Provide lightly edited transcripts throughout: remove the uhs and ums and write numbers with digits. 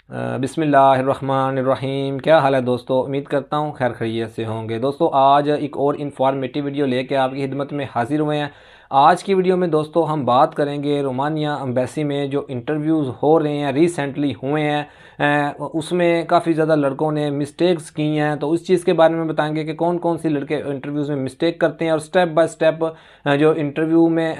बिस्मिल्लाहिर्रहमानिर्रहीम। क्या हाल है दोस्तों, उम्मीद करता हूँ खैर खैरियत से होंगे। दोस्तों आज एक और इन्फॉर्मेटिव वीडियो लेके आपकी खिदमत में हाजिर हुए हैं। आज की वीडियो में दोस्तों हम बात करेंगे रोमानिया एम्बेसी में जो इंटरव्यूज़ हो रहे हैं, रिसेंटली हुए हैं, उसमें काफ़ी ज़्यादा लड़कों ने मिस्टेक्स की हैं। तो उस चीज़ के बारे में बताएंगे कि कौन कौन सी लड़के इंटरव्यूज़ में मिस्टेक करते हैं और स्टेप बाय स्टेप जो इंटरव्यू में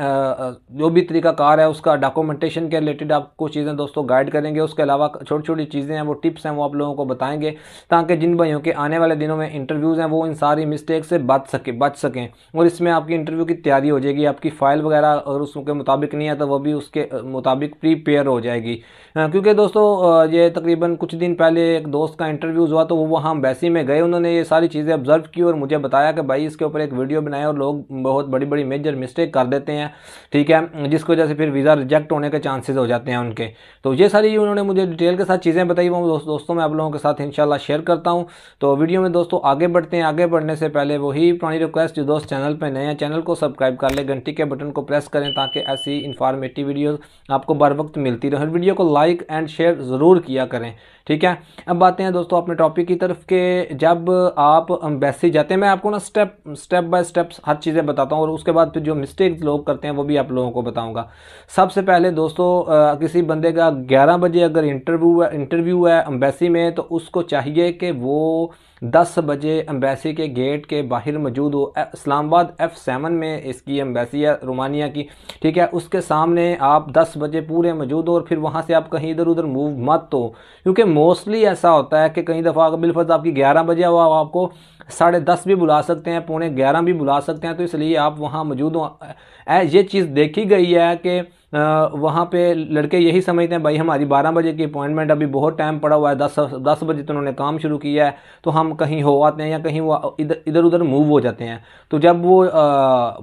जो भी तरीकाकार है उसका डॉक्यूमेंटेशन के रिलेटेड आपको चीज़ें दोस्तों गाइड करेंगे। उसके अलावा छोटी छोटी चीज़ें हैं, वो टिप्स हैं, वो आप लोगों को बताएंगे ताकि जिन भाइयों के आने वाले दिनों में इंटरव्यूज़ हैं वो इन सारी मिस्टेक से बच सकें और इसमें आपकी इंटरव्यू की तैयारी हो जाएगी। आपकी फ़ाइल वगैरह अगर उसके मुताबिक नहीं है तो वो भी उसके मुताबिक प्रीपेयर हो जाएगी। क्योंकि दोस्तों ये तकरीबन कुछ दिन पहले एक दोस्त का इंटरव्यूज़ हुआ तो वो वहाँ एम्बेसी में गए, उन्होंने ये सारी चीज़ें ऑब्जर्व की और मुझे बताया कि भाई इसके ऊपर एक वीडियो बनाए और लोग बहुत बड़ी बड़ी मेजर मिस्टेक कर देते हैं, ठीक है, जिसकी वजह से फिर वीज़ा रिजेक्ट होने के चांसेस हो जाते हैं उनके। तो ये सारी उन्होंने मुझे डिटेल के साथ चीज़ें बताई, वो दोस्तों मैं आप लोगों के साथ इंशाल्लाह शेयर करता हूँ। तो वीडियो में दोस्तों आगे बढ़ते हैं। आगे बढ़ने से पहले वही पुरानी रिक्वेस्ट, जो दोस्त चैनल पर नए हैं चैनल को सब्सक्राइब कर ले, घंटी के बटन को प्रेस करें ताकि ऐसी इंफॉर्मेटिव वीडियोज़ आपको बर वक्त मिलती रहे। वीडियो को लाइक एंड शेयर ज़रूर किया करें, ठीक है। अब आते हैं दोस्तों अपने टॉपिक की तरफ के जब आप एम्बेसी जाते हैं, मैं आपको ना स्टेप बाय स्टेप हर चीज़ें बताता हूँ और उसके बाद फिर जो मिस्टेक्स लोग करते हैं वो भी आप लोगों को बताऊंगा। सबसे पहले दोस्तों किसी बंदे का 11 बजे अगर इंटरव्यू है एम्बेसी में तो उसको चाहिए कि वो 10 बजे एम्बेसी के गेट के बाहर मौजूद हो। इस्लामाबाद F7 में इसकी एम्बेसी है रोमानिया की, ठीक है। उसके सामने आप 10 बजे पूरे मौजूद हो और फिर वहाँ से आप कहीं इधर उधर मूव मत हो, क्योंकि मोस्टली ऐसा होता है कि कई दफ़ा अगर बिलफर्ज आपकी 11 बजे हो आपको 10:30 भी बुला सकते हैं, 10:45 भी बुला सकते हैं, तो इसलिए आप वहाँ मौजूद हो। ये चीज़ देखी गई है कि वहाँ पे लड़के यही समझते हैं भाई हमारी 12 बजे की अपॉइंटमेंट, अभी बहुत टाइम पड़ा हुआ है, 10 बजे तो उन्होंने काम शुरू किया है तो हम कहीं हो आते हैं या कहीं वो इधर उधर मूव हो जाते हैं। तो जब वो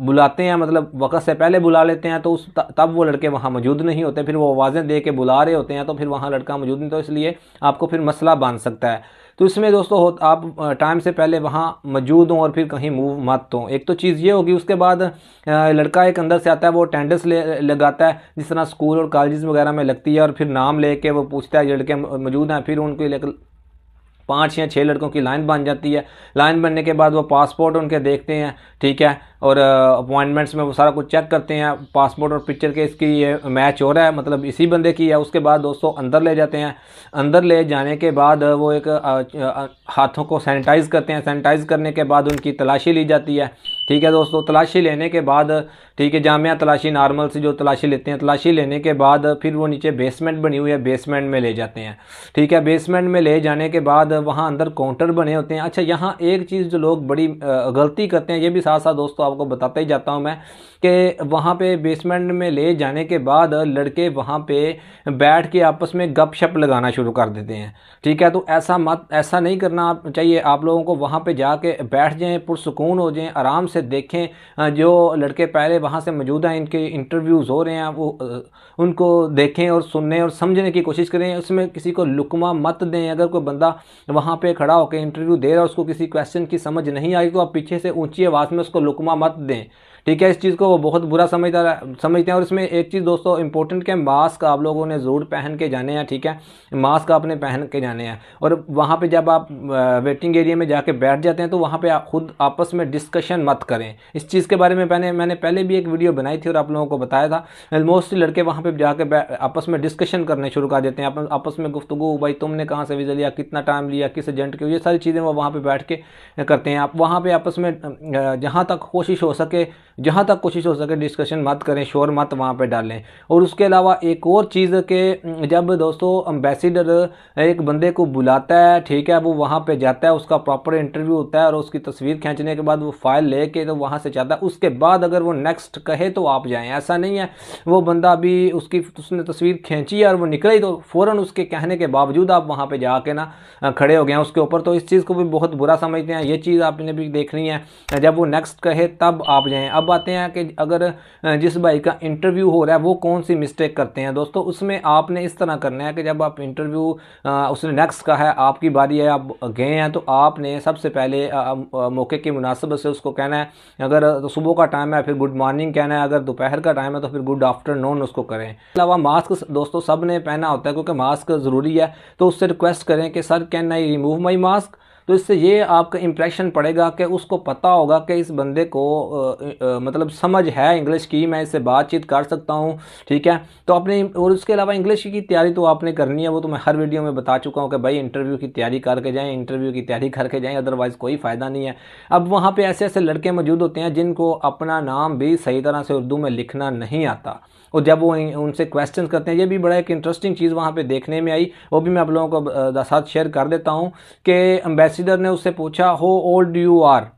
बुलाते हैं, मतलब वक्त से पहले बुला लेते हैं, तो तब वो लड़के वहाँ मौजूद नहीं होते, फिर वो आवाज़ें दे के बुला रहे होते हैं तो फिर वहाँ लड़का मौजूद नहीं, तो इसलिए आपको फिर मसला बन सकता है। तो इसमें दोस्तों आप टाइम से पहले वहाँ मौजूद हों और फिर कहीं मूव मत हो। एक तो चीज़ ये होगी। उसके बाद लड़का एक अंदर से आता है, वो अटेंडेंस लगाता है जिस तरह स्कूल और कॉलेज वगैरह में लगती है, और फिर नाम लेके वो पूछता है लड़के मौजूद हैं, फिर उनके लेकर 5 या 6 लड़कों की लाइन बन जाती है। लाइन बनने के बाद वो पासपोर्ट उनके देखते हैं, ठीक है, और अपॉइंटमेंट्स में वो सारा कुछ चेक करते हैं, पासपोर्ट और पिक्चर के इसकी ये मैच हो रहा है, मतलब इसी बंदे की है। उसके बाद दोस्तों अंदर ले जाते हैं। अंदर ले जाने के बाद वो एक हाथों को सैनिटाइज़ करते हैं। सैनिटाइज़ करने के बाद उनकी तलाशी ली जाती है, ठीक है दोस्तों। तलाशी लेने के बाद, ठीक है, जामिया तलाशी नॉर्मल से जो तलाशी लेते हैं, तलाशी लेने के बाद फिर वो नीचे बेसमेंट बनी हुई है, बेसमेंट में ले जाते हैं, ठीक है। बेसमेंट में ले जाने के बाद वहाँ अंदर काउंटर बने होते हैं। अच्छा, यहाँ एक चीज़ जो लोग बड़ी गलती करते हैं, ये भी साथ साथ दोस्तों आपको बताता ही जाता हूँ मैं, कि वहाँ पे बेसमेंट में ले जाने के बाद लड़के वहाँ पे बैठ के आपस में गपशप लगाना शुरू कर देते हैं, ठीक है। तो ऐसा नहीं करना चाहिए। आप लोगों को वहाँ पे जाके बैठ जाएं, पुरसुकून हो जाएं, आराम से देखें जो लड़के पहले वहाँ से मौजूद हैं, इनके इंटरव्यूज़ हो रहे हैं, वो उनको देखें और सुनने और समझने की कोशिश करें। उसमें किसी को लुकमा मत दें। अगर कोई बंदा वहाँ पे खड़ा होकर इंटरव्यू दे रहा है, उसको किसी क्वेश्चन की समझ नहीं आई तो आप पीछे से ऊंची आवाज़ में उसको लुकमा मत दें, ठीक है। इस चीज़ को वो बहुत बुरा समझते हैं। और इसमें एक चीज़ दोस्तों इंपॉर्टेंट कि मास्क आप लोगों ने ज़रूर पहन के जाने हैं, ठीक है, मास्क आपने पहन के जाने हैं। और वहाँ पे जब आप वेटिंग एरिया में जाके बैठ जाते हैं तो वहाँ पे आप खुद आपस में डिस्कशन मत करें। इस चीज़ के बारे में मैंने पहले भी एक वीडियो बनाई थी और आप लोगों को बताया था। मोस्ट लड़के वहाँ पर जाके आपस में डिस्कशन करने शुरू कर देते हैं, आपस में गुफ्तगू, भाई तुमने कहाँ से वीज़ा लिया, कितना टाइम लिया, किस एजेंट के, ये सारी चीज़ें वो वहाँ पर बैठ के करते हैं। आप वहाँ पर आपस में जहाँ तक कोशिश हो सके डिस्कशन मत करें, शोर मत वहाँ पे डालें। और उसके अलावा एक और चीज़ के जब दोस्तों एम्बेसडर एक बंदे को बुलाता है, ठीक है, वो वहाँ पे जाता है, उसका प्रॉपर इंटरव्यू होता है और उसकी तस्वीर खींचने के बाद वो फाइल लेके तो वहाँ से जाता है। उसके बाद अगर वो नेक्स्ट कहे तो आप जाएँ। ऐसा नहीं है वो बंदा अभी उसने तस्वीर खींची है और वो निकले ही तो फ़ौरन उसके कहने के बावजूद आप वहाँ पर जाके ना खड़े हो गए हैं उसके ऊपर, तो इस चीज़ को भी बहुत बुरा समझते हैं। ये चीज़ आपने भी देखनी है, जब वो नेक्स्ट कहे तब आप जाएँ। अब अब आते हैं कि अगर जिस भाई का इंटरव्यू हो रहा है वो कौन सी मिस्टेक करते हैं दोस्तों, उसमें आपने इस तरह करना है कि जब आप इंटरव्यू उसने नेक्स्ट का है, आपकी बारी है, आप गए हैं, तो आपने सबसे पहले मौके की मुनासिबत से उसको कहना है। अगर तो सुबह का टाइम है फिर गुड मॉर्निंग कहना है, अगर दोपहर का टाइम है तो फिर गुड आफ्टरनून उसको करें। अलावा मास्क दोस्तों सब ने पहना होता है क्योंकि मास्क ज़रूरी है, तो उससे रिक्वेस्ट करें कि sir can I remove my mask. तो इससे ये आपका इंप्रेशन पड़ेगा कि उसको पता होगा कि इस बंदे को मतलब समझ है इंग्लिश की, मैं इससे बातचीत कर सकता हूँ, ठीक है। तो अपने और उसके अलावा इंग्लिश की तैयारी तो आपने करनी है, वो तो मैं हर वीडियो में बता चुका हूँ कि भाई इंटरव्यू की तैयारी करके जाएँ, इंटरव्यू की तैयारी करके जाएँ, अदरवाइज़ कोई फ़ायदा नहीं है। अब वहाँ पर ऐसे ऐसे लड़के मौजूद होते हैं जिनको अपना नाम भी सही तरह से उर्दू में लिखना नहीं आता, और जब वो उनसे क्वेश्चन करते हैं, ये भी बड़ा एक इंटरेस्टिंग चीज़ वहाँ पे देखने में आई, वो भी मैं आप लोगों को साथ शेयर कर देता हूँ कि एम्बेसडर ने उससे पूछा हो ओल्ड यू आर,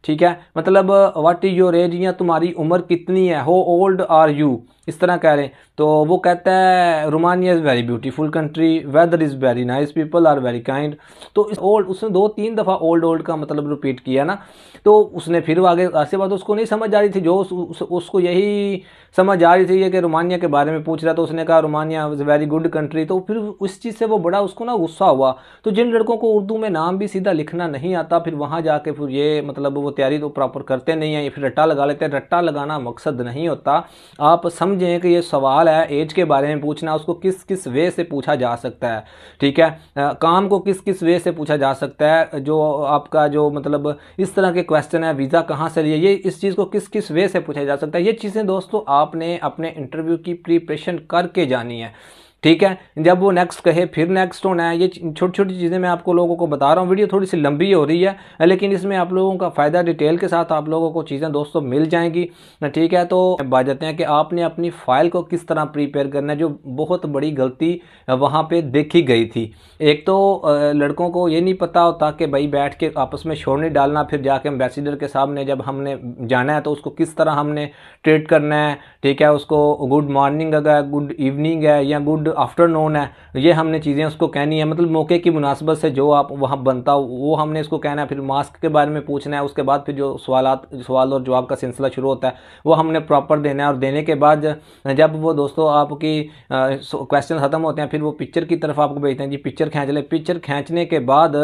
ठीक है, मतलब व्हाट इज योर एज, या तुम्हारी उम्र कितनी है, हो ओल्ड आर यू, इस तरह कह रहे हैं। तो वो कहता है Romania is very beautiful country, weather is very nice, people are very kind. तो इस ओल्ड उसने 2-3 दफ़ा ओल्ड ओल्ड का मतलब रिपीट किया ना, तो उसने फिर आगे ऐसे बात उसको नहीं समझ आ रही थी, जो उसको यही समझ आ रही थी ये कि रोमानिया के बारे में पूछ रहा, तो उसने कहा Romania is very good country. तो फिर उस चीज़ से वो बड़ा उसको ना गुस्सा हुआ। तो जिन लड़कों को उर्दू में नाम भी सीधा लिखना नहीं आता, फिर वहाँ जाके फिर ये मतलब वो तैयारी तो प्रॉपर करते नहीं है, फिर रट्टा लगा लेते हैं। रट्टा लगाना मकसद नहीं होता, आप समझें कि ये सवाल है एज के बारे में पूछना, उसको किस किस वे से पूछा जा सकता है, ठीक है, काम को किस किस वे से पूछा जा सकता है, जो आपका जो मतलब इस तरह के क्वेश्चन है, वीज़ा कहाँ से लिए, ये इस चीज़ को किस किस वे से पूछा जा सकता है। ये चीज़ें दोस्तों आपने अपने इंटरव्यू की प्रिपरेशन करके जानी है, ठीक है। जब वो नेक्स्ट कहे फिर नेक्स्ट होना है। ये छोटी छोटी चीज़ें मैं आपको लोगों को बता रहा हूँ। वीडियो थोड़ी सी लंबी हो रही है, लेकिन इसमें आप लोगों का फ़ायदा डिटेल के साथ आप लोगों को चीज़ें दोस्तों मिल जाएंगी, ठीक है। तो बात जाते हैं कि आपने अपनी फ़ाइल को किस तरह प्रिपेयर करना है, जो बहुत बड़ी गलती वहाँ पे देखी गई थी। एक तो लड़कों को ये नहीं पता होता कि भाई बैठ के आपस में शोर नहीं डालना, फिर जाके एम्बेसडर के सामने जब हमने जाना है तो उसको किस तरह हमने ट्रीट करना है, ठीक है। उसको गुड मॉर्निंग अगर गुड इवनिंग है या गुड आफ्टरनून है, ये हमने चीज़ें उसको कहनी है, मतलब मौके की मुनासबत से जो आप वहाँ बनता हो वो हमने इसको कहना है। फिर मास्क के बारे में पूछना है, उसके बाद फिर जो सवाल और जवाब का सिलसिला शुरू होता है वो हमने प्रॉपर देना है। और देने के बाद जब वो दोस्तों आपकी क्वेश्चन ख़त्म होते हैं, फिर वो पिक्चर की तरफ आपको भेजते हैं, जी पिक्चर खींच ले। पिक्चर खींचने के बाद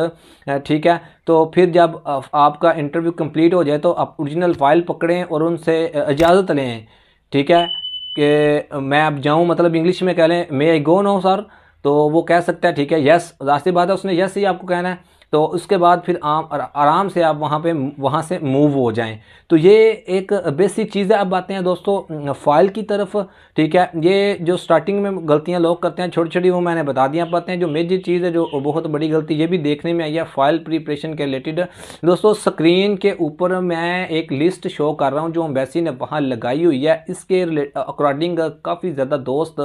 ठीक है, तो फिर जब आपका इंटरव्यू कंप्लीट हो जाए तो आप ओरिजिनल फाइल पकड़ें और उनसे इजाज़त लें, ठीक है, कि मैं अब जाऊं, मतलब इंग्लिश में कह लें मे आई गो नो सर, तो वो कह सकता है, ठीक है, यस, ज़ाहिर सी बात है उसने यस ही आपको कहना है। तो उसके बाद फिर आराम से आप वहाँ से मूव हो जाएं। तो ये एक बेसिक चीज़ है। अब आते हैं दोस्तों फाइल की तरफ, ठीक है। ये जो स्टार्टिंग में गलतियां लोग करते हैं छोटी छोटी, वो मैंने बता दिया। पाते हैं जो मेजर चीज़ है जो बहुत बड़ी गलती ये भी देखने में आई है फाइल प्रिपरेशन के रिलेटेड दोस्तों। स्क्रीन के ऊपर मैं एक लिस्ट शो कर रहा हूँ जो एम्बेसी ने वहाँ लगाई हुई है, इसके अकॉर्डिंग काफ़ी ज़्यादा दोस्त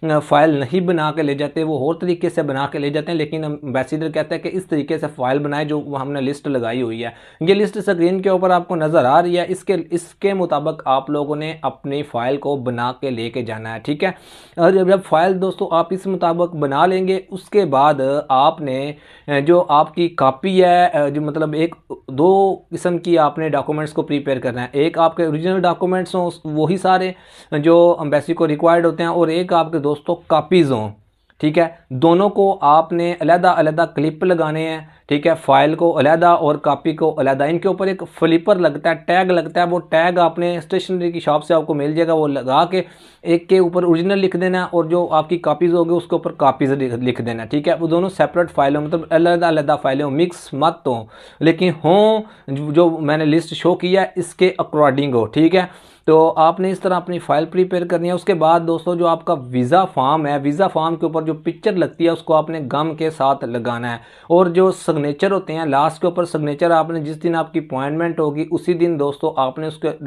फाइल नहीं बना के ले जाते, वो और तरीके से बना के ले जाते हैं। लेकिन एम्बेसडर कहता है कि इस तरीके से फाइल बनाए जो हमने लिस्ट लगाई हुई है। ये लिस्ट स्क्रीन के ऊपर आपको नज़र आ रही है, इसके मुताबिक आप लोगों ने अपनी फ़ाइल को बना के लेके जाना है, ठीक है। और जब फाइल दोस्तों आप इस मुताबिक बना लेंगे, उसके बाद आपने जो आपकी कॉपी है, जो मतलब एक दो किस्म की आपने डॉक्यूमेंट्स को प्रिपेयर करना है। एक आपके ओरिजिनल डॉक्यूमेंट्स हों वही सारे जो एम्बेसी को रिक्वायर्ड होते हैं, और एक आपके दोस्तों कॉपीज़ हों, ठीक है। दोनों को आपने अलग अलग क्लिप लगाने हैं, ठीक है। फाइल को अलहदा और कॉपी को अलहदा। इनके ऊपर एक फ्लिपर लगता है, टैग लगता है, वो टैग आपने स्टेशनरी की शॉप से आपको मिल जाएगा, वो लगा के एक के ऊपर ओरिजिनल लिख देना, और जो आपकी कॉपीज़ होगी उसके ऊपर कॉपीज़ लिख देना, ठीक है। वो दोनों सेपरेट फाइल हो, मतलब अलग अलग फाइलें हो, मिक्स मत हो, लेकिन हों जो मैंने लिस्ट शो किया इसके अकॉर्डिंग हो, ठीक है। तो आपने इस तरह अपनी फ़ाइल प्रिपेयर करनी है। उसके बाद दोस्तों जो आपका वीज़ा फॉर्म है, वीज़ा फॉर्म के ऊपर जो पिक्चर लगती है उसको आपने गम के साथ लगाना है। और जो सिग्नेचर होते हैं लास्ट के ऊपर, सिग्नेचर आपने जिस दिन आपकी अपॉइंटमेंट होगी उसी दिन दोस्तों आपने उसके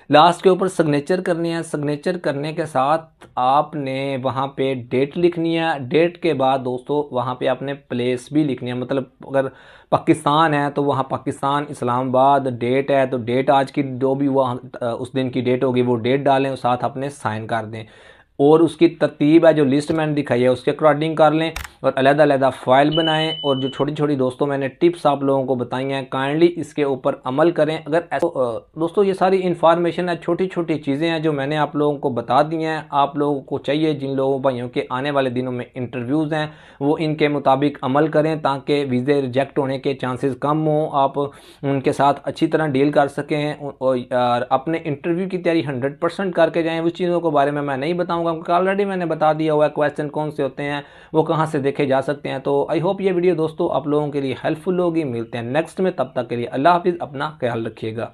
लास्ट के ऊपर सिग्नेचर करनी है। सिग्नेचर करने के साथ आपने वहाँ पे डेट लिखनी है। डेट के बाद दोस्तों वहाँ पे आपने प्लेस भी लिखनी है, मतलब अगर पाकिस्तान है तो वहाँ पाकिस्तान इस्लामाबाद डेट है तो डेट आज की जो भी वहाँ उस दिन की डेट होगी वो डेट डालें और साथ अपने साइन कर दें। और उसकी तरतीब है जो लिस्ट मैंने दिखाई है उसके अकॉर्डिंग कर लें और अलग-अलग फ़ाइल बनाएं। और जो छोटी-छोटी दोस्तों मैंने टिप्स आप लोगों को बताई हैं काइंडली इसके ऊपर अमल करें। अगर दोस्तों ये सारी इन्फॉर्मेशन है, छोटी-छोटी चीज़ें हैं जो मैंने आप लोगों को बता दी हैं। आप लोगों को चाहिए जिन लोगों भाइयों के आने वाले दिनों में इंटरव्यूज़ हैं वो इनके मुताबिक अमल करें ताकि वीज़े रिजेक्ट होने के चांसेस कम हों, आप उनके साथ अच्छी तरह डील कर सकें और अपने इंटरव्यू की तैयारी 100% करके जाएँ। उस चीज़ों के बारे में मैं नहीं बताऊँगा क्योंकि ऑलरेडी मैंने बता दिया हुआ है क्वेश्चन कौन से होते हैं, वो कहाँ से देखे जा सकते हैं। तो आई होप ये वीडियो दोस्तों आप लोगों के लिए हेल्पफुल होगी। मिलते हैं नेक्स्ट में, तब तक के लिए अल्लाह हाफिज़, अपना ख्याल रखिएगा।